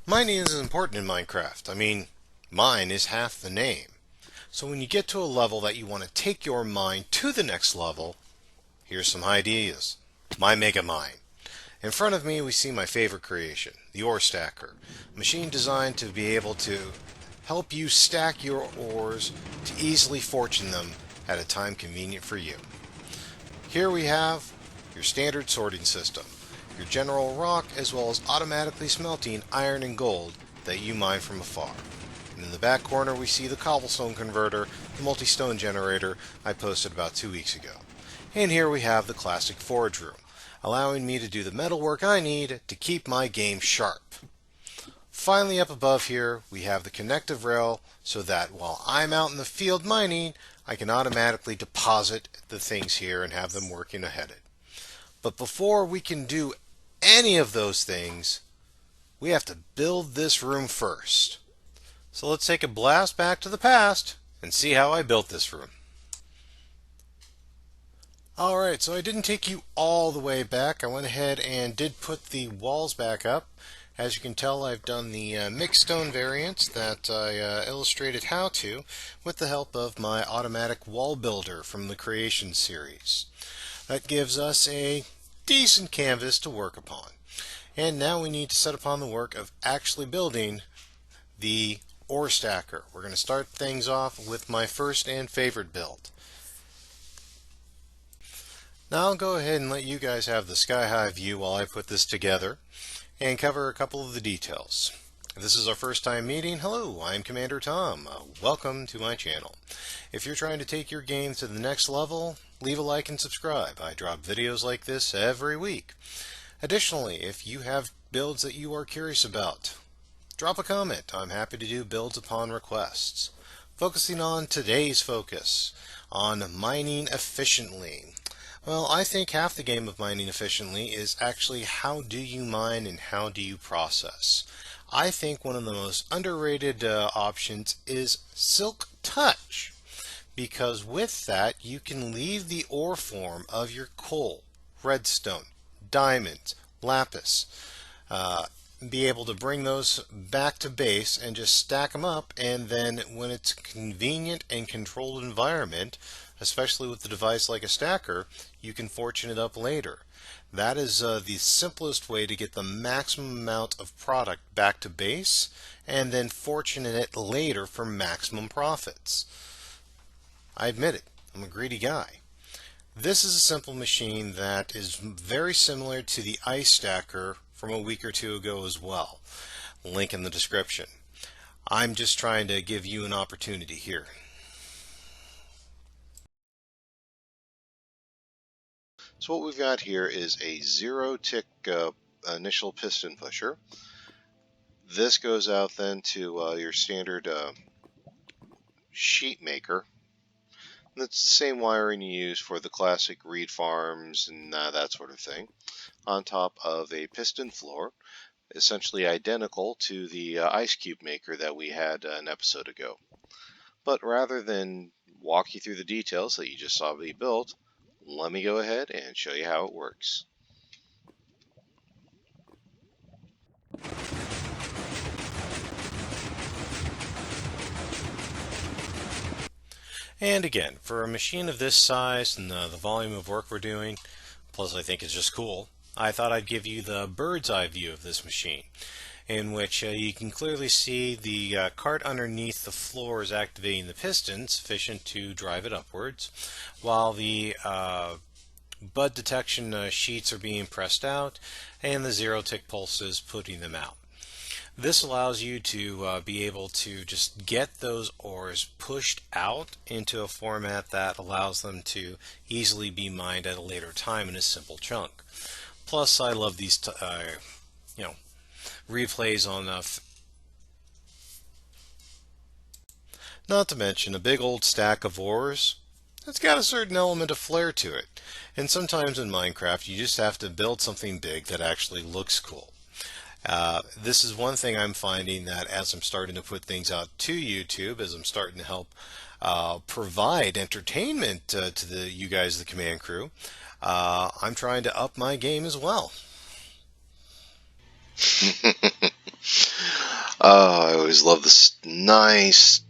Mining is important in Minecraft. I mean, mine is half the name. So when you get to a level that you want to take your mine to the next level, here's some ideas. My Mega Mine. In front of me we see my favorite creation, the ore stacker. A machine designed to be able to help you stack your ores to easily fortune them at a time convenient for you. Here we have your standard sorting system, your general rock, as well as automatically smelting iron and gold that you mine from afar. And in the back corner we see the cobblestone converter, the multi-stone generator I posted about 2 weeks ago. And here we have the classic forge room, allowing me to do the metalwork I need to keep my game sharp. Finally, up above here we have the connective rail so that while I'm out in the field mining, I can automatically deposit the things here and have them working ahead. But before we can do any of those things, we have to build this room first. So let's take a blast back to the past and see how I built this room. Alright, so I didn't take you all the way back. I went ahead and did put the walls back up. As you can tell, I've done the mixed stone variants that I illustrated how to with the help of my automatic wall builder from the creation series. That gives us a decent canvas to work upon. And now we need to set upon the work of actually building the ore stacker. We're going to start things off with my first and favorite build. Now I'll go ahead and let you guys have the sky-high view while I put this together and cover a couple of the details. If this is our first time meeting, hello, I'm Commander Tom. Welcome to my channel. If you're trying to take your game to the next level, leave a like and subscribe. I drop videos like this every week. Additionally, if you have builds that you are curious about, drop a comment. I'm happy to do builds upon requests. Focusing on today's focus, on mining efficiently. Well, I think half the game of mining efficiently is actually how do you mine and how do you process. I think one of the most underrated options is Silk Touch, because with that you can leave the ore form of your coal, redstone, diamonds, lapis, be able to bring those back to base and just stack them up, and then when it's a convenient and controlled environment, especially with a device like a stacker, you can fortune it up later. That is the simplest way to get the maximum amount of product back to base and then fortune it later for maximum profits. I admit it, I'm a greedy guy. This is a simple machine that is very similar to the ice stacker from a week or two ago as well. Link in the description. I'm just trying to give you an opportunity here. So what we've got here is a zero-tick initial piston pusher. This goes out then to your standard sheet maker. And that's the same wiring you use for the classic reed farms and that sort of thing, on top of a piston floor, essentially identical to the ice cube maker that we had an episode ago. But rather than walk you through the details that you just saw me build, let me go ahead and show you how it works. And again, for a machine of this size and the volume of work we're doing, plus I think it's just cool, I thought I'd give you the bird's eye view of this machine, in which you can clearly see the cart underneath the floor is activating the piston sufficient to drive it upwards, while the bud detection sheets are being pressed out and the zero tick pulses putting them out. This allows you to be able to just get those ores pushed out into a format that allows them to easily be mined at a later time in a simple chunk. Plus, I love these replays on not to mention a big old stack of ores. It's got a certain element of flair to it, and sometimes in Minecraft you just have to build something big that actually looks cool. This is one thing I'm finding, that as I'm starting to put things out to YouTube, as I'm starting to help provide entertainment to you guys, the command crew, I'm trying to up my game as well. I always love this nice,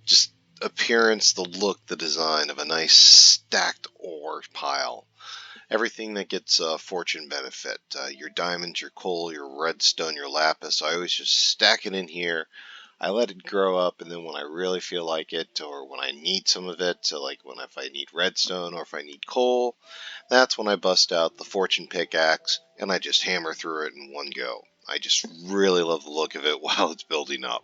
just appearance, the look, the design of a nice stacked ore pile. Everything that gets fortune benefit. Your diamonds, your coal, your redstone, your lapis. I always just stack it in here. I let it grow up, and then when I really feel like it, or when I need some of it, so like if I need redstone or if I need coal, that's when I bust out the fortune pickaxe and I just hammer through it in one go. I just really love the look of it while it's building up.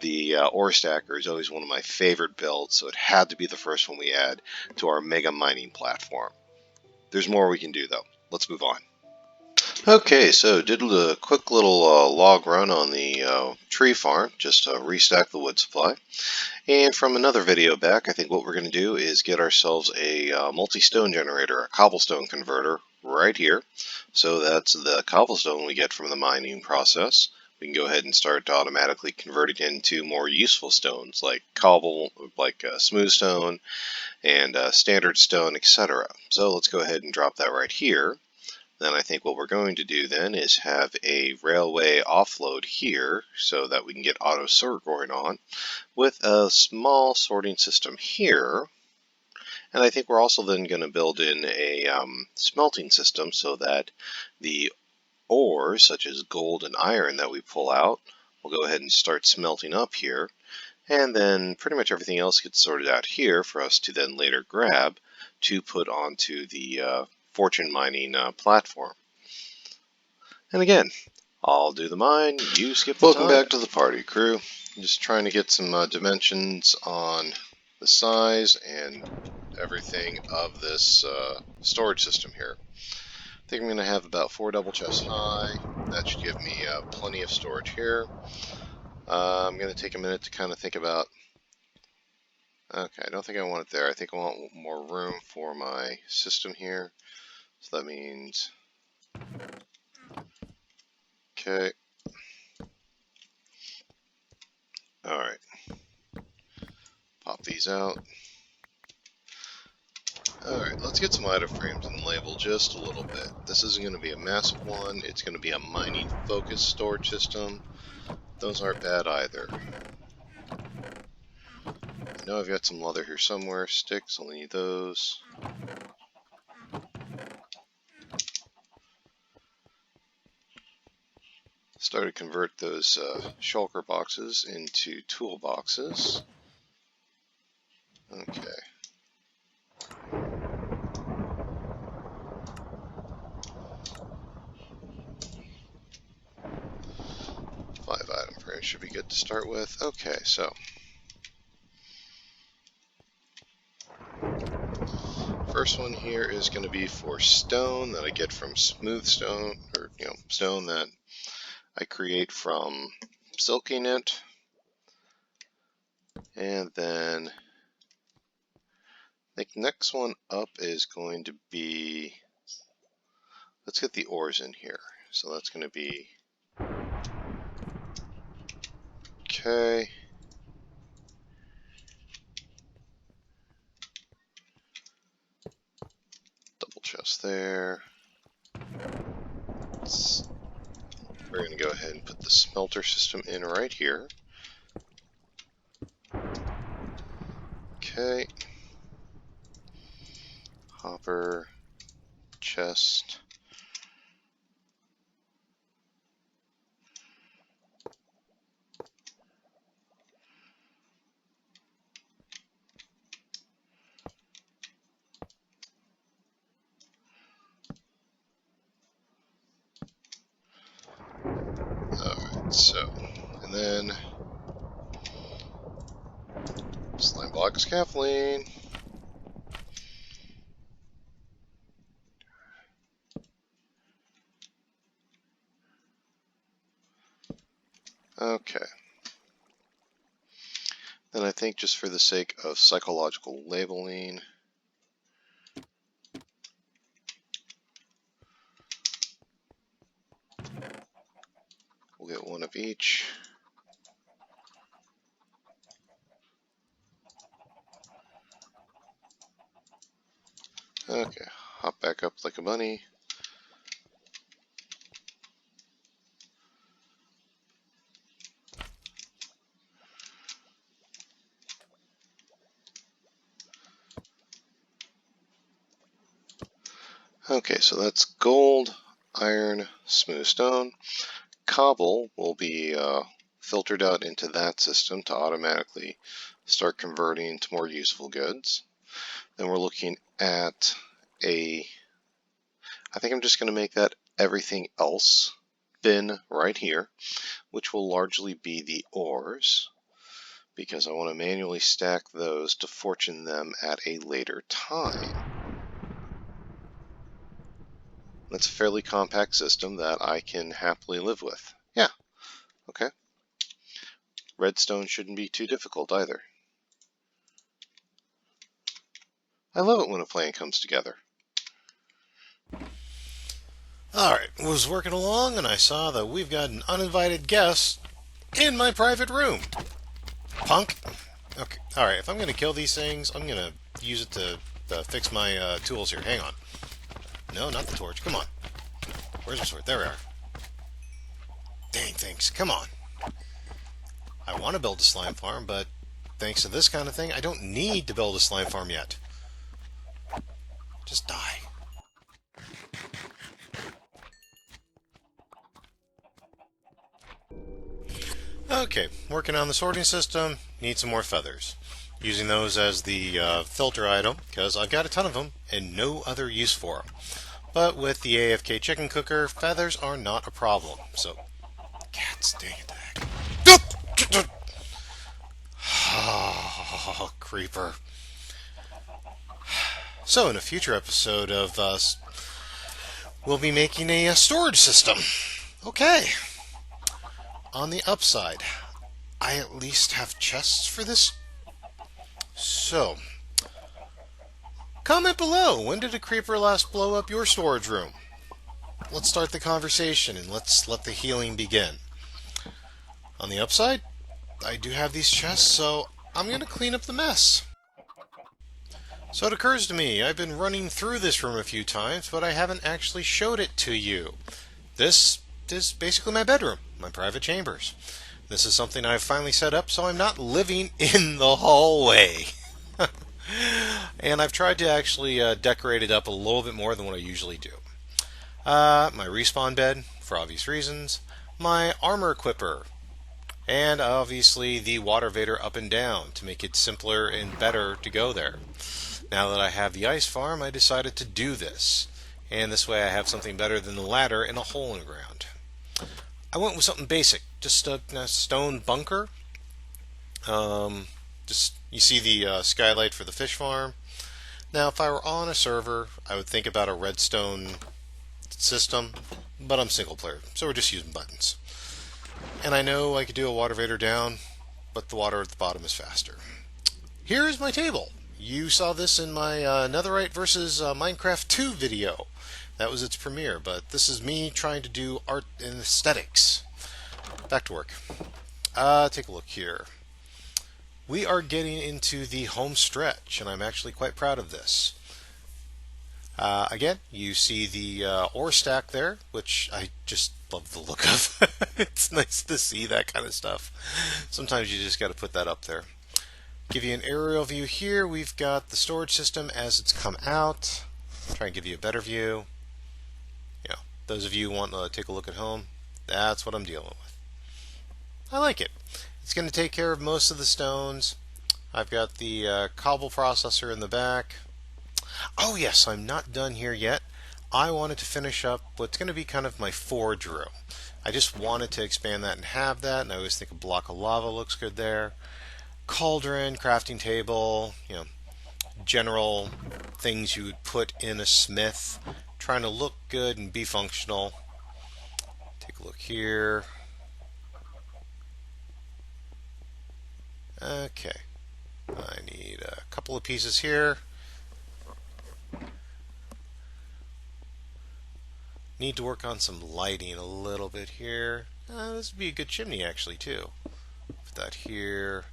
The ore stacker is always one of my favorite builds, so it had to be the first one we add to our mega mining platform. There's more we can do though. Let's move on. Okay, so did a quick little log run on the tree farm, just to restack the wood supply. And from another video back, I think what we're going to do is get ourselves a multi-stone generator, a cobblestone converter, right here. So that's the cobblestone we get from the mining process. We can go ahead and start automatically converting into more useful stones like smooth stone and standard stone, etc. So let's go ahead and drop that right here. Then I think what we're going to do then is have a railway offload here so that we can get auto sort going on with a small sorting system here. And I think we're also then going to build in a smelting system so that the ores, such as gold and iron that we pull out, we'll go ahead and start smelting up here. And then pretty much everything else gets sorted out here for us to then later grab to put onto the fortune mining platform. And again, I'll do the mine, you skip the time. Welcome back to the party, crew. I'm just trying to get some dimensions on the size and everything of this storage system here. I think I'm going to have about 4 double chests high. That should give me plenty of storage here. I'm going to take a minute to kind of think about... Okay, I don't think I want it there. I think I want more room for my system here. So that means... Okay. Alright. Pop these out. Alright, let's get some item frames and label just a little bit. This isn't going to be a massive one. It's going to be a mining focused storage system. Those aren't bad either. I know I've got some leather here somewhere. Sticks, I'll need those. Start to convert those shulker boxes into toolboxes. Okay. Five item frames should be good to start with. Okay, so first one here is going to be for stone that I get from smooth stone, or stone that I create from silking it. And then I think next one up is going to be, let's get the ores in here. So that's going to be, okay. Double chest there. We're going to go ahead and put the smelter system in right here. Okay. Hopper, chest. Alright, so, and then slime block scaffolding. Okay. Then I think just for the sake of psychological labeling, we'll get one of each. Okay, hop back up like a bunny. Okay, so that's gold, iron, smooth stone. Cobble will be filtered out into that system to automatically start converting to more useful goods. Then we're looking at I think I'm just going to make that everything else bin right here, which will largely be the ores, because I want to manually stack those to fortune them at a later time. That's a fairly compact system that I can happily live with. Yeah, okay. Redstone shouldn't be too difficult either. I love it when a plan comes together. Alright, was working along and I saw that we've got an uninvited guest in my private room. Punk. Okay, alright, if I'm going to kill these things, I'm going to use it to fix my tools here. Hang on. No, not the torch. Come on. Where's my sword? There we are. Dang things. Come on. I want to build a slime farm, but thanks to this kind of thing, I don't need to build a slime farm yet. Just die. Okay, working on the sorting system, need some more feathers. Using those as the filter item, because I've got a ton of them and no other use for them. But with the AFK chicken cooker, feathers are not a problem. So, cats, dang it. Oh, creeper. So, in a future episode of us, we'll be making a storage system. Okay. On the upside, I at least have chests for this. So, comment below, when did a creeper last blow up your storage room? Let's start the conversation and let's let the healing begin. On the upside, I do have these chests, so I'm going to clean up the mess. So it occurs to me, I've been running through this room a few times, but I haven't actually showed it to you. This is basically my bedroom, my private chambers. This is something I've finally set up so I'm not living in the hallway. And I've tried to actually decorate it up a little bit more than what I usually do. My respawn bed, for obvious reasons. My armor equipper. And obviously the water vader up and down to make it simpler and better to go there. Now that I have the ice farm, I decided to do this. And this way I have something better than the ladder in a hole in the ground. I went with something basic, just a stone bunker. Just you see the skylight for the fish farm. Now, if I were on a server, I would think about a redstone system, but I'm single player, so we're just using buttons. And I know I could do a water vader down, but the water at the bottom is faster. Here is my table. You saw this in my Netherite versus Minecraft 2 video. That was its premiere, but this is me trying to do art and aesthetics. Back to work. Take a look here. We are getting into the home stretch, and I'm actually quite proud of this. Again, you see the ore stack there, which I just love the look of. It's nice to see that kind of stuff. Sometimes you just got to put that up there. Give you an aerial view here. We've got the storage system as it's come out. Try and give you a better view. You know, those of you who want to take a look at home, that's what I'm dealing with. I like it. It's going to take care of most of the stones. I've got the cobble processor in the back. Oh yes, I'm not done here yet. I wanted to finish up what's going to be kind of my forge room. I just wanted to expand that and have that, and I always think a block of lava looks good there. Cauldron, crafting table, you know, general things you would put in a smith, trying to look good and be functional. Take a look here. Okay, I need a couple of pieces here. Need to work on some lighting a little bit here. This would be a good chimney actually too. Put that here.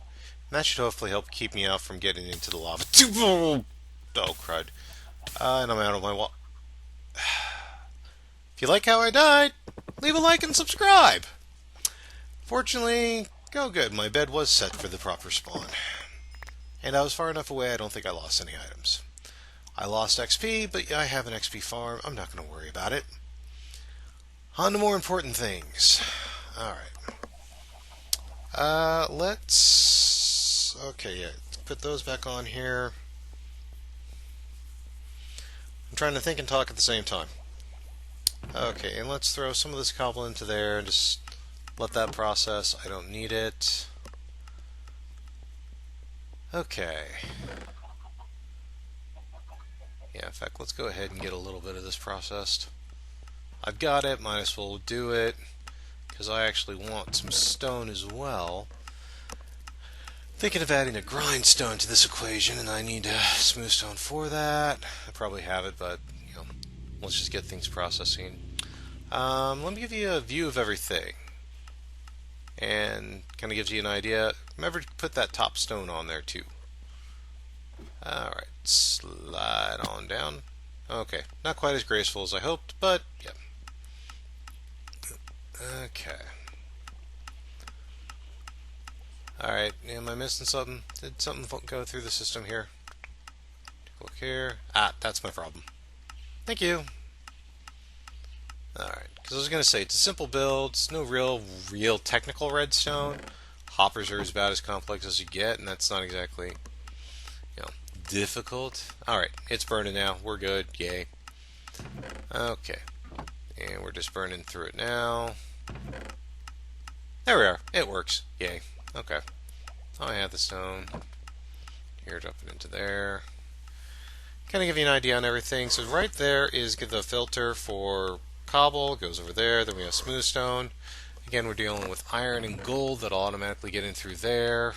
And that should hopefully help keep me out from getting into the lava. Oh crud. And I'm out of my wall. If you like how I died, leave a like and subscribe. Fortunately, go good. My bed was set for the proper spawn. And I was far enough away I don't think I lost any items. I lost XP, but I have an XP farm. I'm not going to worry about it. On to more important things. Alright. Let's... Okay, yeah. Put those back on here. I'm trying to think and talk at the same time. Okay, and let's throw some of this cobble into there and just let that process. I don't need it. Okay. Yeah, in fact, let's go ahead and get a little bit of this processed. I've got it, might as well do it, because I actually want some stone as well. Thinking of adding a grindstone to this equation, and I need smooth stone for that. I probably have it, but let's just get things processing. Let me give you a view of everything, and kind of gives you an idea. Remember to put that top stone on there too. Alright, slide on down. Okay, not quite as graceful as I hoped, but yeah. Okay. Alright, am I missing something? Did something go through the system here? Look here. Ah, that's my problem. Thank you. Alright, because I was going to say, it's a simple build. It's no real technical redstone. Hoppers are about as complex as you get, and that's not exactly, difficult. Alright, it's burning now. We're good. Yay. Okay. And we're just burning through it now. There we are. It works. Yay. Okay. I have the stone. Here, drop it into there. Kind of give you an idea on everything. So right there is the filter for cobble. Goes over there. Then we have smooth stone. Again, we're dealing with iron and gold that'll automatically get in through there.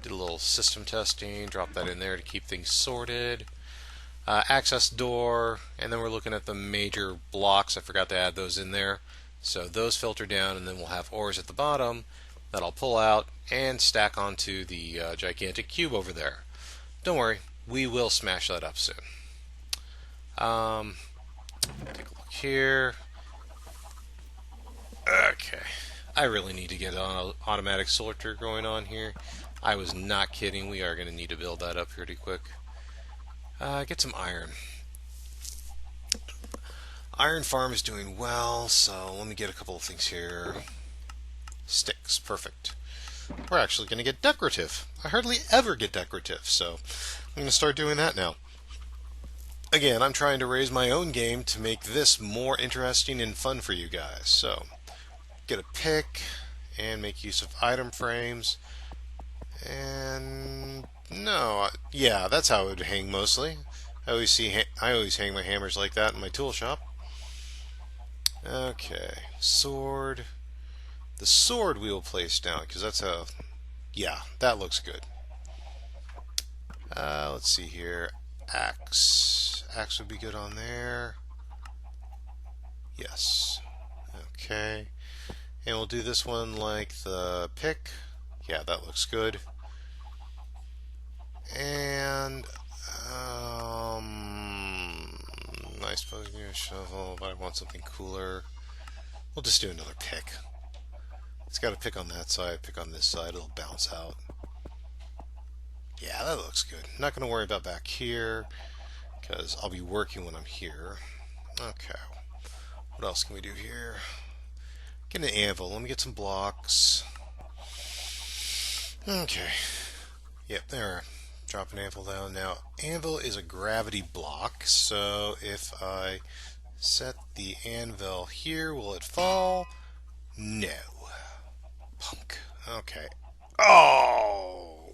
Did a little system testing. Drop that in there to keep things sorted. Access door. And then we're looking at the major blocks. I forgot to add those in there. So those filter down, and then we'll have ores at the bottom that I'll pull out and stack onto the gigantic cube over there. Don't worry, we will smash that up soon. Take a look here. Okay, I really need to get an automatic sorter going on here. I was not kidding, we are going to need to build that up pretty quick. Get some iron. Iron farm is doing well, so let me get a couple of things here. Sticks, perfect. We're actually going to get decorative. I hardly ever get decorative, so I'm going to start doing that now. Again, I'm trying to raise my own game to make this more interesting and fun for you guys. So, get a pick and make use of item frames. And no, yeah, that's how it would hang mostly. I always hang my hammers like that in my tool shop. Okay, sword. The sword we will place down because that's yeah, that looks good. Let's see here. Axe. Axe would be good on there. Yes. Okay. And we'll do this one like the pick. Yeah, that looks good. And I suppose we need a shovel, but I want something cooler. We'll just do another pick. It's got a pick on that side, pick on this side, it'll bounce out. Yeah, that looks good. Not going to worry about back here, because I'll be working when I'm here. Okay. What else can we do here? Get an anvil. Let me get some blocks. Okay. Yep, there. Drop an anvil down. Now, anvil is a gravity block, so if I set the anvil here, will it fall? No. Punk. Okay. Oh!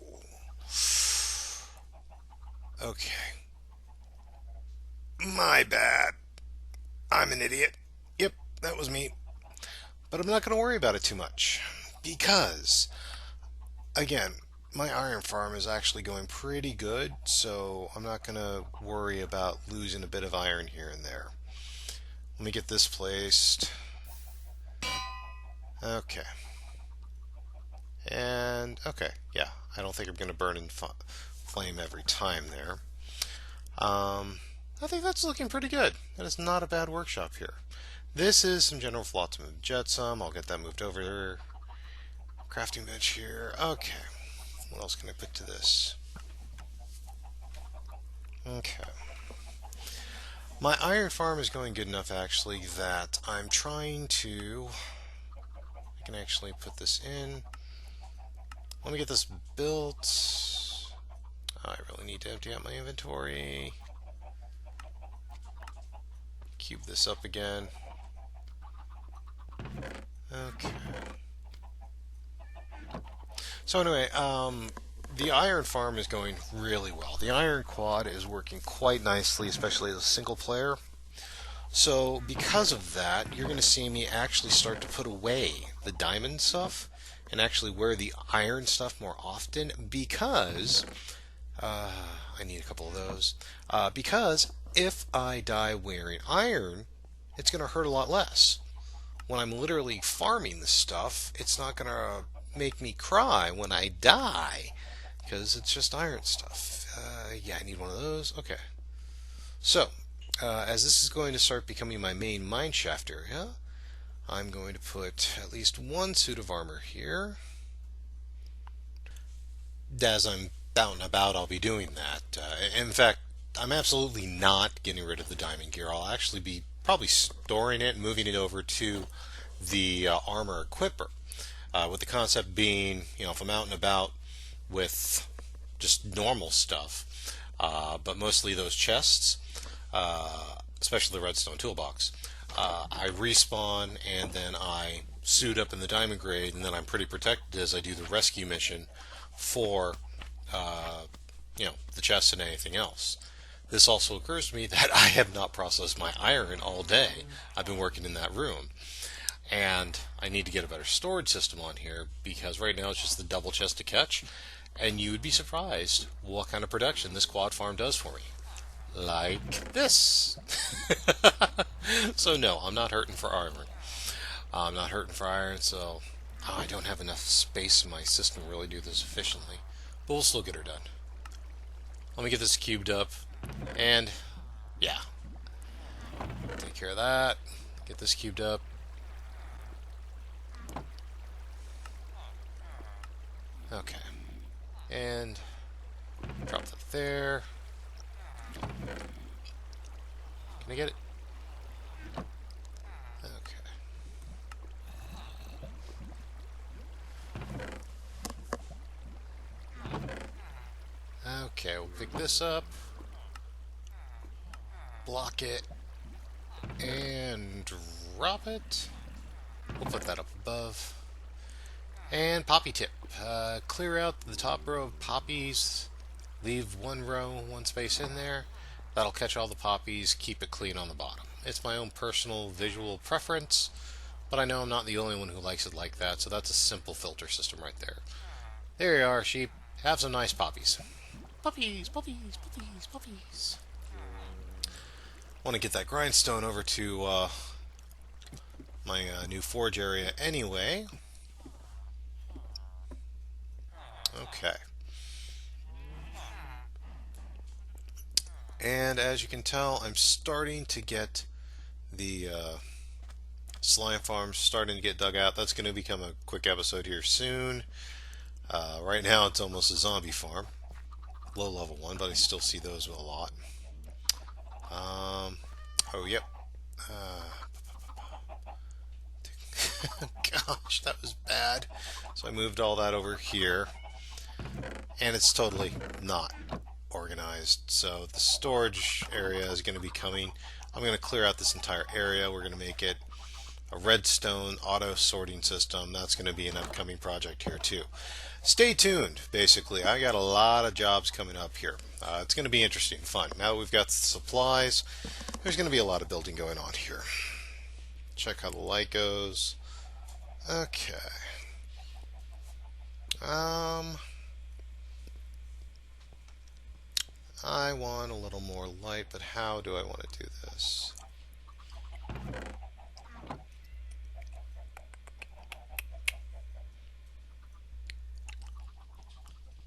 Okay. My bad. I'm an idiot. Yep, that was me. But I'm not going to worry about it too much. Because, again, my iron farm is actually going pretty good, so I'm not going to worry about losing a bit of iron here and there. Let me get this placed. Okay. And, okay, yeah, I don't think I'm going to burn in flame every time there. I think that's looking pretty good. That is not a bad workshop here. This is some general flotsam and jetsam. I'll get that moved over there. Crafting bench here. Okay. What else can I put to this? Okay. My iron farm is going good enough actually that I'm trying to. I can actually put this in. Let me get this built. I really need to empty out my inventory. Cube this up again. Okay. So anyway, the iron farm is going really well. The iron quad is working quite nicely, especially as a single player. So because of that, you're going to see me actually start to put away the diamond stuff and actually wear the iron stuff more often because I need a couple of those. Because if I die wearing iron, it's going to hurt a lot less. When I'm literally farming this stuff, it's not going to make me cry when I die because it's just iron stuff. Yeah, I need one of those. Okay. So, as this is going to start becoming my main mineshaft area, I'm going to put at least one suit of armor here. As I'm out and about, I'll be doing that. In fact, I'm absolutely not getting rid of the diamond gear. I'll actually be probably storing it and moving it over to the armor equipper. With the concept being, if I'm out and about with just normal stuff, but mostly those chests, especially the redstone toolbox, I respawn and then I suit up in the diamond grade, and then I'm pretty protected as I do the rescue mission for the chests and anything else. This also occurs to me that I have not processed my iron all day. I've been working in that room. And I need to get a better storage system on here because right now it's just the double chest to catch. And you would be surprised what kind of production this quad farm does for me. Like this. So no, I'm not hurting for armor. I'm not hurting for iron, so I don't have enough space in my system to really do this efficiently. But we'll still get her done. Let me get this cubed up. And yeah. Take care of that. Get this cubed up. Okay. And drop that there. Can I get it? Okay. Okay, we'll pick this up. Block it. And drop it. We'll put that up above. And poppy tip. Clear out the top row of poppies. Leave one row, one space in there. That'll catch all the poppies, keep it clean on the bottom. It's my own personal visual preference, but I know I'm not the only one who likes it like that, so that's a simple filter system right there. There you are, sheep. Have some nice poppies. Poppies, poppies, poppies, poppies. Want to get that grindstone over to my new forge area anyway. Okay. And as you can tell, I'm starting to get the slime farm starting to get dug out. That's going to become a quick episode here soon. Right now it's almost a zombie farm. Low level one, but I still see those a lot. Oh, yep. Gosh, that was bad. So I moved all that over here. And it's totally not organized. So the storage area is going to be coming. I'm going to clear out this entire area. We're going to make it a redstone auto sorting system. That's going to be an upcoming project here too. Stay tuned, basically. I got a lot of jobs coming up here. It's going to be interesting, fun. Now we've got the supplies. There's going to be a lot of building going on here. Check how the light goes. Okay. I want a little more light, but how do I want to do this? I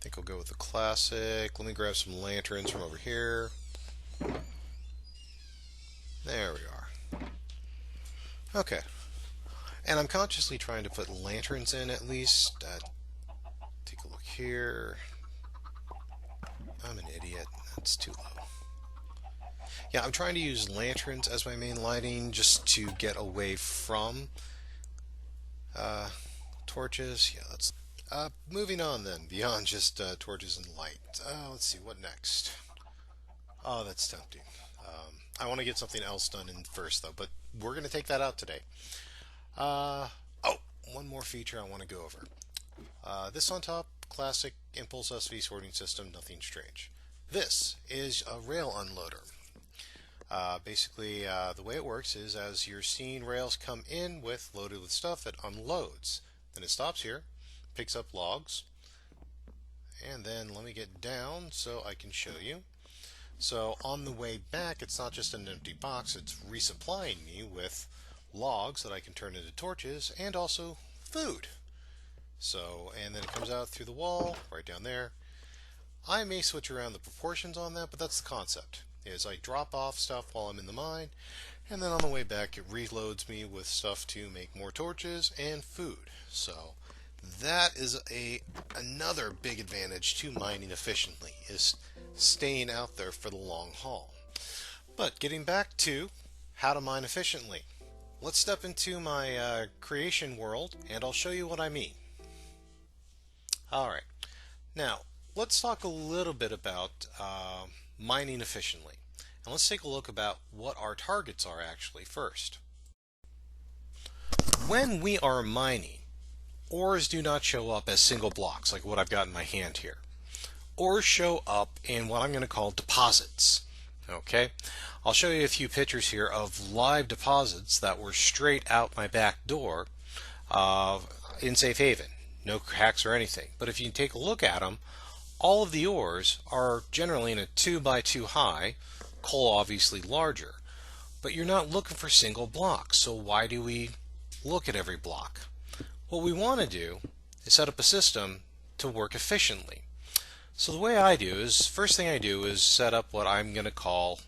think I'll go with the classic. Let me grab some lanterns from over here. There we are. Okay. And I'm consciously trying to put lanterns in at least. Take a look here. I'm an idiot. That's too low. Yeah, I'm trying to use lanterns as my main lighting just to get away from uh, torches. Yeah, that's moving on then, beyond just torches and light. Let's see, what next? Oh, that's tempting. I want to get something else done in first, though, but we're going to take that out today. Uh, oh, one more feature I want to go over. This on top, classic Impulse SV sorting system, nothing strange. This is a rail unloader. Basically, the way it works is as you're seeing rails come in loaded with stuff, it unloads. Then it stops here, picks up logs, and then let me get down so I can show you. So on the way back, it's not just an empty box, it's resupplying me with logs that I can turn into torches and also food. So, and then it comes out through the wall, right down there. I may switch around the proportions on that, but that's the concept. Is I drop off stuff while I'm in the mine, and then on the way back it reloads me with stuff to make more torches and food. So that is another big advantage to mining efficiently, is staying out there for the long haul. But getting back to how to mine efficiently, let's step into my creation world and I'll show you what I mean. Alright, now let's talk a little bit about mining efficiently. And let's take a look about what our targets are actually first. When we are mining, ores do not show up as single blocks like what I've got in my hand here. Ores show up in what I'm going to call deposits. Okay, I'll show you a few pictures here of live deposits that were straight out my back door in Safe Haven. No cracks or anything. But if you take a look at them, all of the ores are generally in a 2x2 high, coal obviously larger. But you're not looking for single blocks, so why do we look at every block? What we want to do is set up a system to work efficiently. So the way I do is, first thing I do is set up what I'm going to call,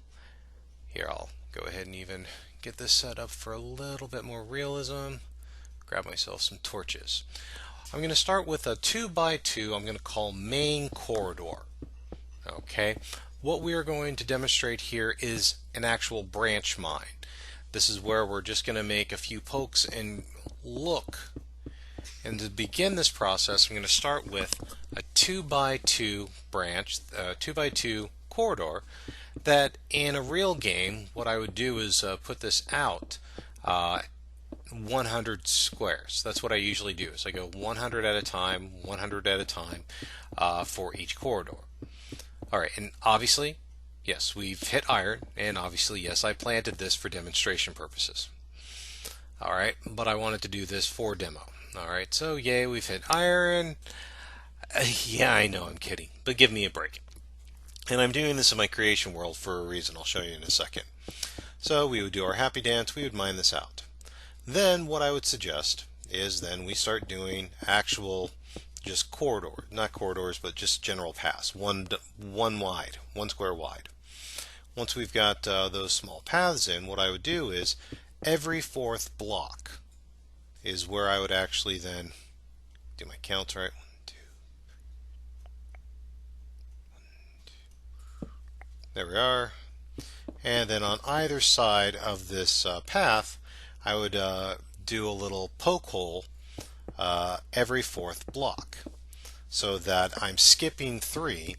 here I'll go ahead and even get this set up for a little bit more realism, grab myself some torches. I'm going to start with a 2x2 I'm going to call main corridor. Okay, what we are going to demonstrate here is an actual branch mine. This is where we're just going to make a few pokes and look. And to begin this process, I'm going to start with a 2x2 branch, 2x2 corridor, that in a real game, what I would do is put this out 100 squares. That's what I usually do. So I go 100 at a time, 100 at a time for each corridor. Alright, and obviously, yes, we've hit iron, and obviously, yes, I planted this for demonstration purposes. Alright, but I wanted to do this for demo. Alright, so yay, we've hit iron. Yeah, I know, I'm kidding, but give me a break. And I'm doing this in my creation world for a reason. I'll show you in a second. So we would do our happy dance, we would mine this out. Then what I would suggest is then we start doing actual just corridor, not corridors, but just general paths, one wide, 1 square wide. Once we've got those small paths in, what I would do is every 4th block is where I would actually then do my counts right. 1, 2, 1, 2. There we are. And then on either side of this path, I would do a little poke hole every 4th block, so that I'm skipping 3,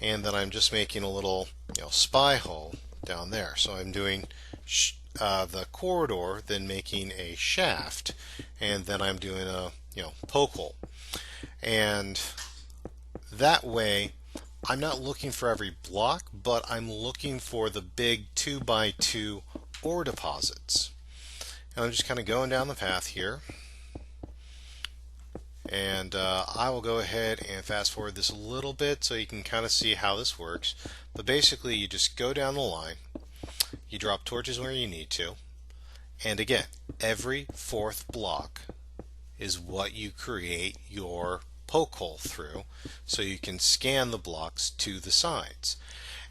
and then I'm just making a little spy hole down there. So I'm doing the corridor, then making a shaft, and then I'm doing a poke hole. And that way I'm not looking for every block, but I'm looking for the big 2x2 ore deposits. And I'm just kind of going down the path here, and I will go ahead and fast forward this a little bit so you can kind of see how this works. But basically you just go down the line, you drop torches where you need to, and again, every 4th block is what you create your poke hole through, so you can scan the blocks to the sides.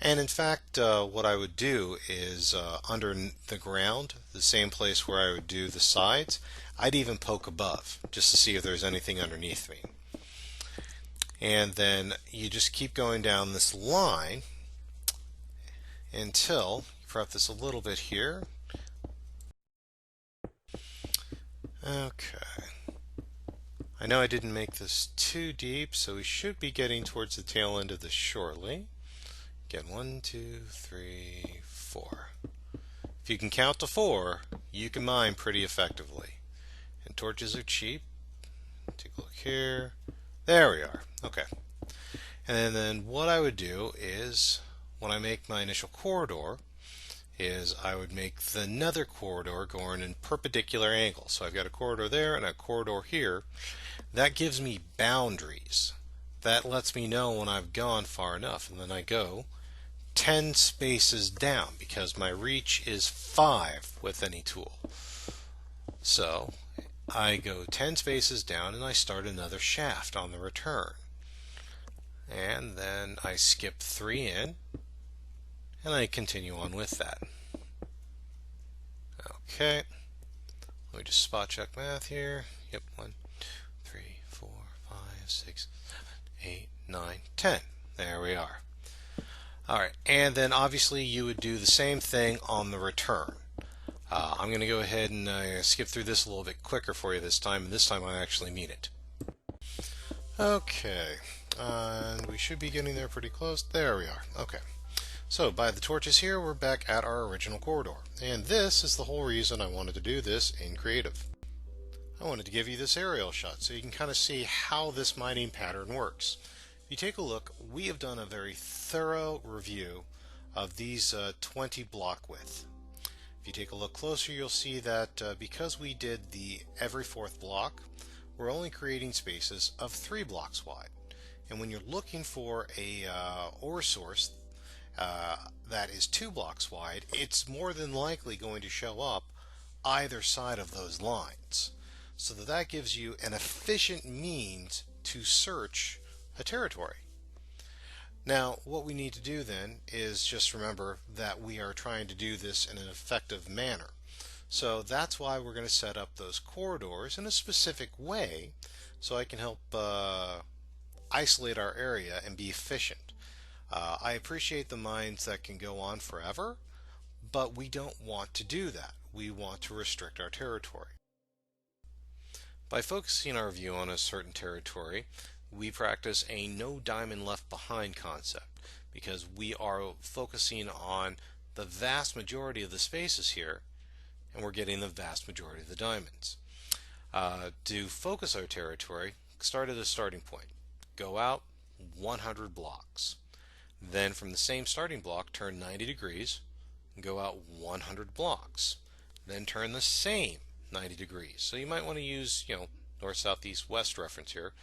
And in fact, what I would do is under the ground, the same place where I would do the sides, I'd even poke above just to see if there's anything underneath me. And then you just keep going down this line until prep this a little bit here. Okay. I know I didn't make this too deep, so we should be getting towards the tail end of this shortly. Again, 1, 2, 3, 4. If you can count to 4, you can mine pretty effectively. And torches are cheap. Take a look here. There we are. Okay. And then what I would do is, when I make my initial corridor, is I would make the nether corridor going in perpendicular angles. So I've got a corridor there and a corridor here. That gives me boundaries. That lets me know when I've gone far enough. And then I go 10 spaces down because my reach is 5 with any tool. So I go 10 spaces down and I start another shaft on the return. And then I skip 3 in and I continue on with that. Okay, let me just spot check math here. Yep, 1, 2, 3, 4, 5, 6, 7, 8, 9, 10. There we are. Alright, and then obviously you would do the same thing on the return. I'm going to go ahead and skip through this a little bit quicker for you this time, and this time I actually mean it. Okay, and we should be getting there pretty close. There we are. Okay. So by the torches here, we're back at our original corridor. And this is the whole reason I wanted to do this in Creative. I wanted to give you this aerial shot so you can kind of see how this mining pattern works. If you take a look, we have done a very thorough review of these 20 block width. If you take a look closer, you'll see that because we did the every 4th block, we're only creating spaces of 3 blocks wide. And when you're looking for a ore source that is 2 blocks wide, it's more than likely going to show up either side of those lines. So that gives you an efficient means to search a territory. Now, what we need to do then is just remember that we are trying to do this in an effective manner. So that's why we're going to set up those corridors in a specific way so I can help isolate our area and be efficient. I appreciate the mines that can go on forever, but we don't want to do that. We want to restrict our territory. By focusing our view on a certain territory, we practice a no diamond left behind concept because we are focusing on the vast majority of the spaces here and we're getting the vast majority of the diamonds. To focus our territory, start at a starting point. Go out 100 blocks. Then from the same starting block, turn 90 degrees and go out 100 blocks. Then turn the same 90 degrees. So you might want to use, north, south, east, west reference here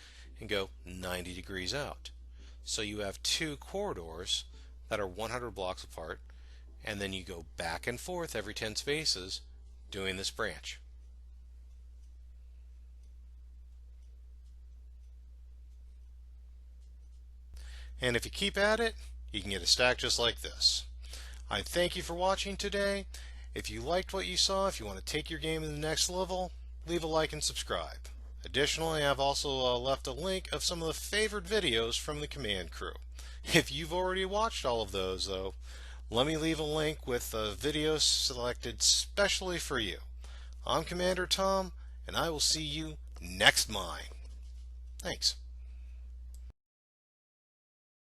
and go 90 degrees out. So you have 2 corridors that are 100 blocks apart, and then you go back and forth every 10 spaces doing this branch. And if you keep at it, you can get a stack just like this. I thank you for watching today. If you liked what you saw, if you want to take your game to the next level, leave a like and subscribe. Additionally, I've also left a link of some of the favorite videos from the command crew. If you've already watched all of those, though, let me leave a link with videos selected specially for you. I'm Commander Tom, and I will see you next mine. Thanks.